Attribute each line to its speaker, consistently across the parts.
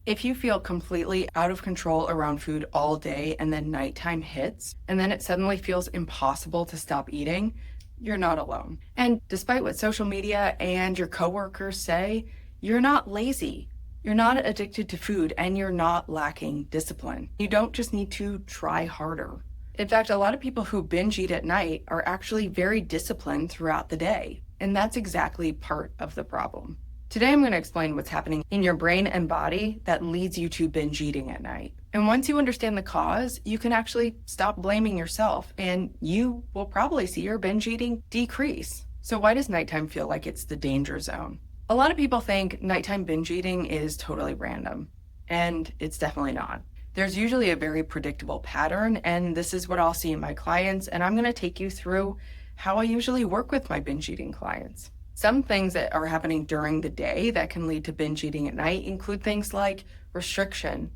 Speaker 1: If you feel completely out of control around food all day and then nighttime hits, and then it suddenly feels impossible to stop eating, you're not alone. And despite what social media and your coworkers say, you're not lazy. You're not addicted to food, and you're not lacking discipline. You don't just need to try harder. In fact, a lot of people who binge eat at night are actually very disciplined throughout the day, and that's exactly part of the problem. Today, I'm going to explain what's happening in your brain and body that leads you to binge eating at night. And once you understand the cause, you can actually stop blaming yourself, and you will probably see your binge eating decrease. So why does nighttime feel like it's the danger zone? A lot of people think nighttime binge eating is totally random, and it's definitely not. There's usually a very predictable pattern, and this is what I'll see in my clients, and I'm going to take you through how I usually work with my binge eating clients. Some things that are happening during the day that can lead to binge eating at night include things like restriction,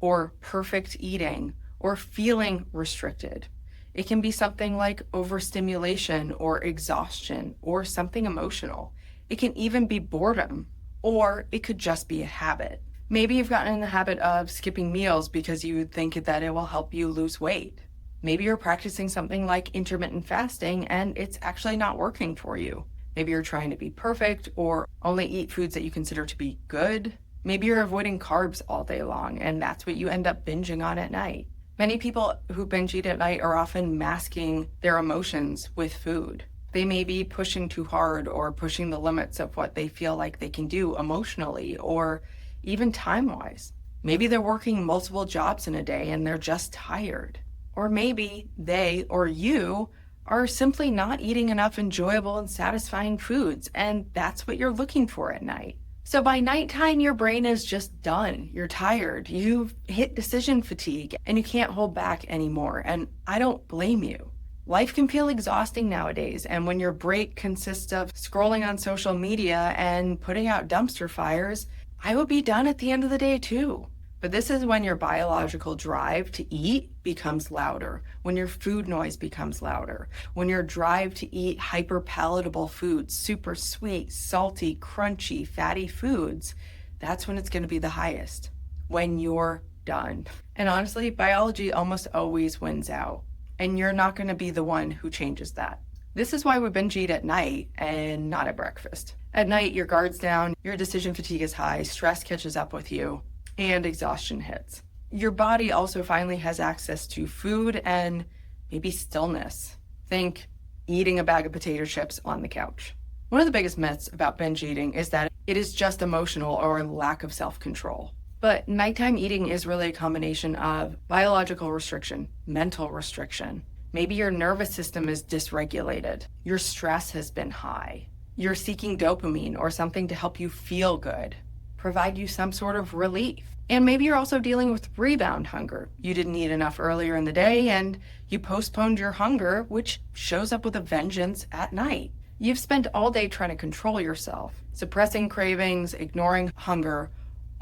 Speaker 1: or perfect eating, or feeling restricted. It can be something like overstimulation or exhaustion, or something emotional. It can even be boredom, or it could just be a habit. Maybe you've gotten in the habit of skipping meals because you think that it will help you lose weight. Maybe you're practicing something like intermittent fasting and it's actually not working for you. Maybe you're trying to be perfect or only eat foods that you consider to be good. Maybe you're avoiding carbs all day long and that's what you end up binging on at night. Many people who binge eat at night are often masking their emotions with food. They may be pushing too hard or pushing the limits of what they feel like they can do emotionally or even time-wise. Maybe they're working multiple jobs in a day and they're just tired. Or maybe they or you are simply not eating enough enjoyable and satisfying foods, and that's what you're looking for at night. So by nighttime, your brain is just done. You're tired. You've hit decision fatigue and you can't hold back anymore. And I don't blame you. Life can feel exhausting nowadays, and when your break consists of scrolling on social media and putting out dumpster fires, I would be done at the end of the day too. But this is when your biological drive to eat becomes louder, when your food noise becomes louder, when your drive to eat hyper-palatable foods, super sweet, salty, crunchy, fatty foods, that's when it's going to be the highest, when you're done. And honestly, biology almost always wins out. And you're not going to be the one who changes that. This is why we binge eat at night and not at breakfast. At night, your guard's down, your decision fatigue is high, stress catches up with you, and exhaustion hits. Your body also finally has access to food and maybe stillness. Think eating a bag of potato chips on the couch. One of the biggest myths about binge eating is that it is just emotional or lack of self-control. But nighttime eating is really a combination of biological restriction, mental restriction. Maybe your nervous system is dysregulated. Your stress has been high. You're seeking dopamine or something to help you feel good, provide you some sort of relief. And maybe you're also dealing with rebound hunger. You didn't eat enough earlier in the day and you postponed your hunger, which shows up with a vengeance at night. You've spent all day trying to control yourself, suppressing cravings, ignoring hunger,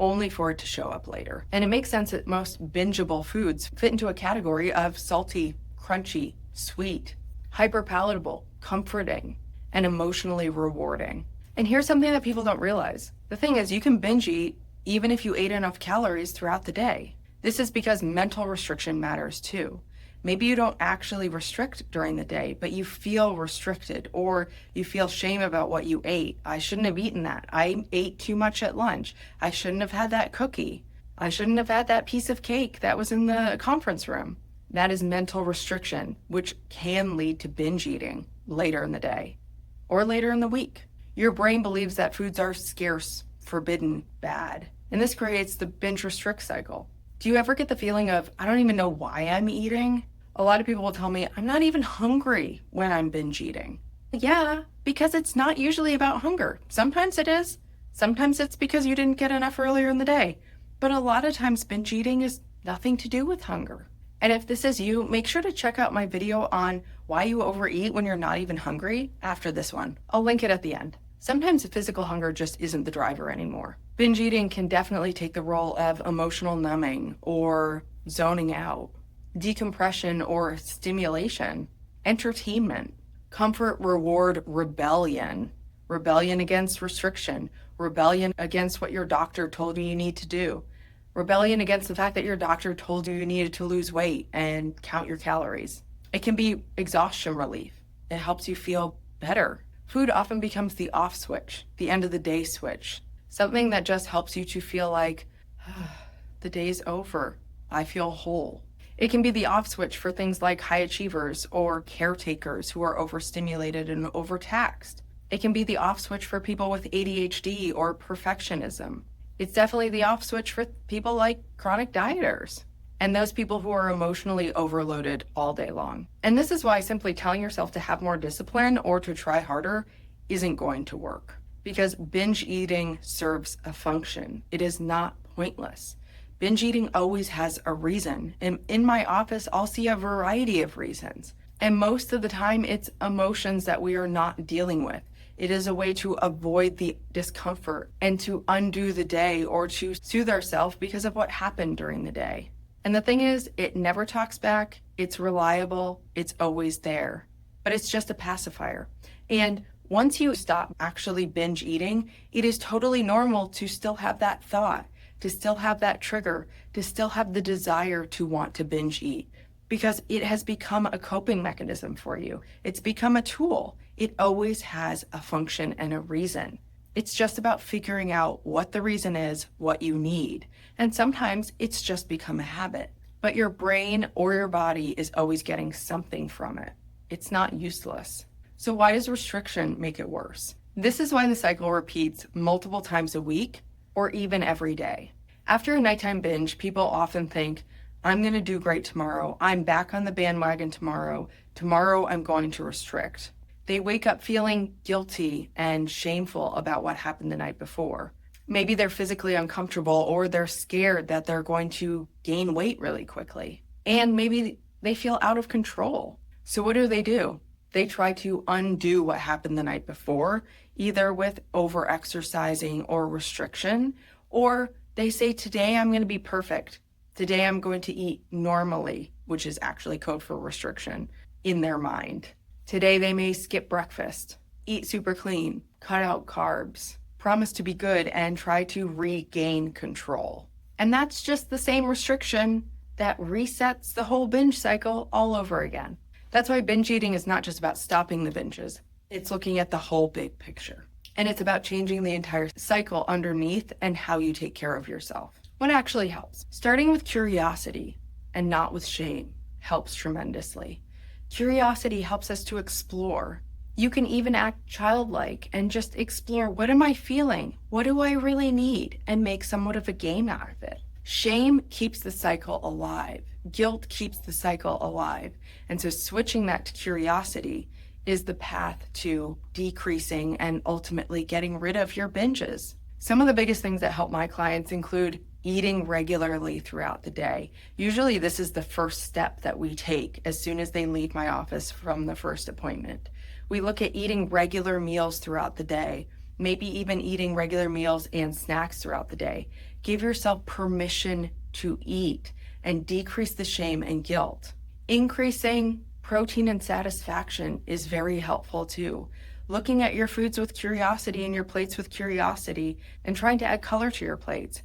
Speaker 1: only for it to show up later. And it makes sense that most bingeable foods fit into a category of salty, crunchy, sweet, hyper-palatable, comforting, and emotionally rewarding. And here's something that people don't realize. The thing is, you can binge eat even if you ate enough calories throughout the day. This is because mental restriction matters too. Maybe you don't actually restrict during the day, but you feel restricted or you feel shame about what you ate. I shouldn't have eaten that. I ate too much at lunch. I shouldn't have had that cookie. I shouldn't have had that piece of cake that was in the conference room. That is mental restriction, which can lead to binge eating later in the day or later in the week. Your brain believes that foods are scarce, forbidden, bad, and this creates the binge restrict cycle. Do you ever get the feeling of, I don't even know why I'm eating? A lot of people will tell me, I'm not even hungry when I'm binge eating. Yeah, because it's not usually about hunger. Sometimes it is. Sometimes it's because you didn't get enough earlier in the day. But a lot of times binge eating is nothing to do with hunger. And if this is you, make sure to check out my video on why you overeat when you're not even hungry after this one. I'll link it at the end. Sometimes physical hunger just isn't the driver anymore. Binge eating can definitely take the role of emotional numbing or zoning out, decompression or stimulation, entertainment, comfort, reward, rebellion, rebellion against restriction, rebellion against what your doctor told you need to do, rebellion against the fact that your doctor told you needed to lose weight and count your calories. It can be exhaustion relief. It helps you feel better. Food often becomes the off switch, the end of the day switch, something that just helps you to feel like, the day's over. I feel whole. It can be the off switch for things like high achievers or caretakers who are overstimulated and overtaxed. It can be the off switch for people with ADHD or perfectionism. It's definitely the off switch for people like chronic dieters and those people who are emotionally overloaded all day long. And this is why simply telling yourself to have more discipline or to try harder isn't going to work, because binge eating serves a function. It is not pointless. Binge eating always has a reason. And in my office, I'll see a variety of reasons. And most of the time, it's emotions that we are not dealing with. It is a way to avoid the discomfort and to undo the day or to soothe ourselves because of what happened during the day. And the thing is, it never talks back. It's reliable. It's always there. But it's just a pacifier. And once you stop actually binge eating, it is totally normal to still have that thought, to still have that trigger, to still have the desire to want to binge eat, because it has become a coping mechanism for you. It's become a tool. It always has a function and a reason. It's just about figuring out what the reason is, what you need. And sometimes it's just become a habit. But your brain or your body is always getting something from it. It's not useless. So why does restriction make it worse? This is why the cycle repeats multiple times a week or even every day. After a nighttime binge, people often think, I'm going to do great tomorrow. I'm back on the bandwagon tomorrow. Tomorrow I'm going to restrict. They wake up feeling guilty and shameful about what happened the night before. Maybe they're physically uncomfortable or they're scared that they're going to gain weight really quickly. And maybe they feel out of control. So what do? They try to undo what happened the night before, either with over-exercising or restriction, or they say, today I'm going to be perfect. Today I'm going to eat normally, which is actually code for restriction in their mind. Today they may skip breakfast, eat super clean, cut out carbs, promise to be good, and try to regain control. And that's just the same restriction that resets the whole binge cycle all over again. That's why binge eating is not just about stopping the binges. It's looking at the whole big picture. And it's about changing the entire cycle underneath and how you take care of yourself. What actually helps? Starting with curiosity and not with shame helps tremendously. Curiosity helps us to explore. You can even act childlike and just explore, what am I feeling? What do I really need? And make somewhat of a game out of it. Shame keeps the cycle alive. Guilt keeps the cycle alive. And so switching that to curiosity is the path to decreasing and ultimately getting rid of your binges. Some of the biggest things that help my clients include eating regularly throughout the day. Usually this is the first step that we take as soon as they leave my office from the first appointment. We look at eating regular meals throughout the day, maybe even eating regular meals and snacks throughout the day. Give yourself permission to eat and decrease the shame and guilt. Increasing protein and satisfaction is very helpful too. Looking at your foods with curiosity and your plates with curiosity and trying to add color to your plates.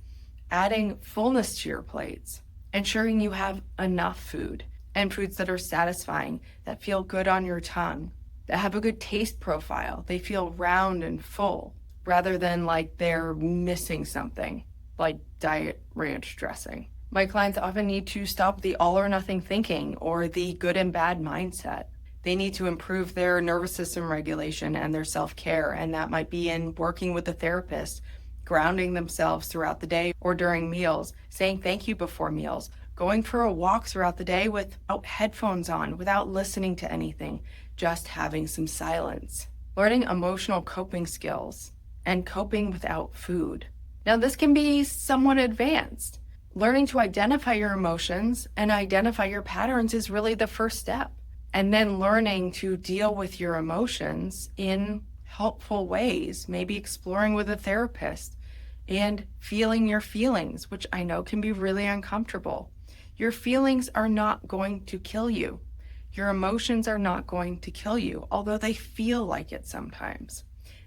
Speaker 1: Adding fullness to your plates, ensuring you have enough food and foods that are satisfying, that feel good on your tongue, that have a good taste profile. They feel round and full rather than like they're missing something, like diet ranch dressing. My clients often need to stop the all or nothing thinking or the good and bad mindset. They need to improve their nervous system regulation and their self-care, and that might be in working with a therapist, grounding themselves throughout the day or during meals, saying thank you before meals, going for a walk throughout the day without headphones on, without listening to anything, just having some silence, learning emotional coping skills, and coping without food. Now, this can be somewhat advanced. Learning to identify your emotions and identify your patterns is really the first step. And then learning to deal with your emotions in helpful ways, maybe exploring with a therapist and feeling your feelings, which I know can be really uncomfortable. Your feelings are not going to kill you. Your emotions are not going to kill you, although they feel like it sometimes.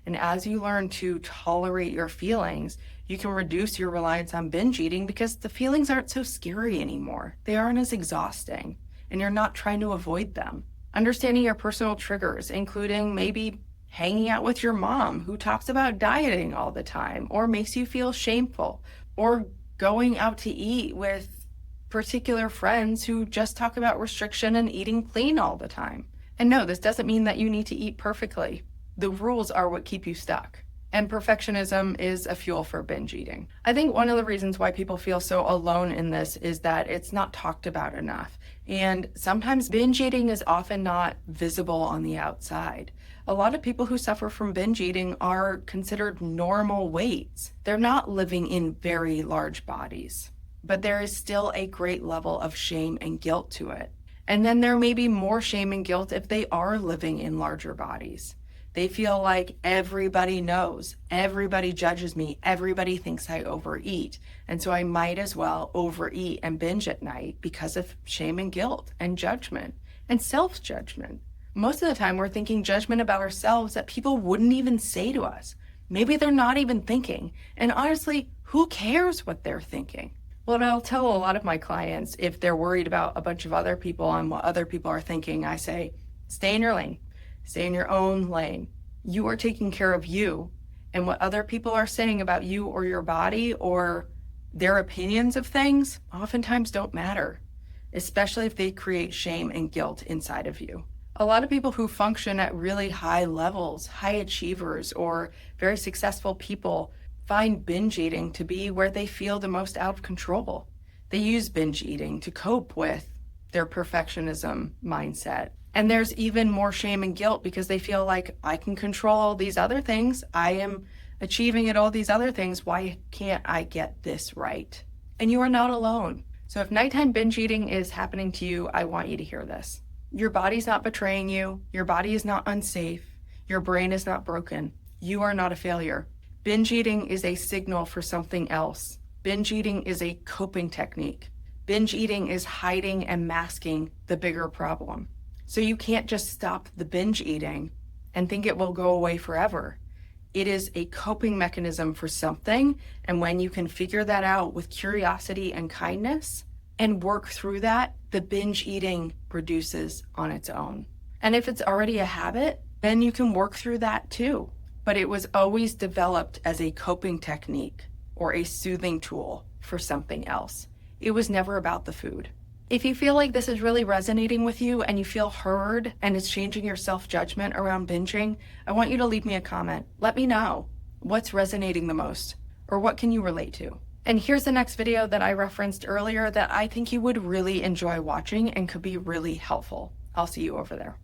Speaker 1: And as you learn to tolerate your feelings, you can reduce your reliance on binge eating because the feelings aren't so scary anymore. They aren't as exhausting, and you're not trying to avoid them. Understanding your personal triggers, including maybe hanging out with your mom who talks about dieting all the time or makes you feel shameful, or going out to eat with particular friends who just talk about restriction and eating clean all the time. And no, this doesn't mean that you need to eat perfectly. The rules are what keep you stuck. And perfectionism is a fuel for binge eating. I think one of the reasons why people feel so alone in this is that it's not talked about enough. And sometimes binge eating is often not visible on the outside. A lot of people who suffer from binge eating are considered normal weights. They're not living in very large bodies, but there is still a great level of shame and guilt to it. And then there may be more shame and guilt if they are living in larger bodies. They feel like everybody knows, everybody judges me, everybody thinks I overeat. And so I might as well overeat and binge at night because of shame and guilt and judgment and self-judgment. Most of the time we're thinking judgment about ourselves that people wouldn't even say to us. Maybe they're not even thinking. And honestly, who cares what they're thinking? Well, I'll tell a lot of my clients, if they're worried about a bunch of other people and what other people are thinking, I say, stay in your lane. Stay in your own lane. You are taking care of you, and what other people are saying about you or your body or their opinions of things oftentimes don't matter, especially if they create shame and guilt inside of you. A lot of people who function at really high levels, high achievers, or very successful people find binge eating to be where they feel the most out of control. They use binge eating to cope with their perfectionism mindset. And there's even more shame and guilt because they feel like, I can control all these other things. I am achieving at all these other things. Why can't I get this right? And you are not alone. So if nighttime binge eating is happening to you, I want you to hear this. Your body's not betraying you. Your body is not unsafe. Your brain is not broken. You are not a failure. Binge eating is a signal for something else. Binge eating is a coping technique. Binge eating is hiding and masking the bigger problem. So you can't just stop the binge eating and think it will go away forever. It is a coping mechanism for something. And when you can figure that out with curiosity and kindness and work through that, the binge eating reduces on its own. And if it's already a habit, then you can work through that too. But it was always developed as a coping technique or a soothing tool for something else. It was never about the food. If you feel like this is really resonating with you and you feel heard and it's changing your self-judgment around binging, I want you to leave me a comment. Let me know what's resonating the most or what can you relate to. And here's the next video that I referenced earlier that I think you would really enjoy watching and could be really helpful. I'll see you over there.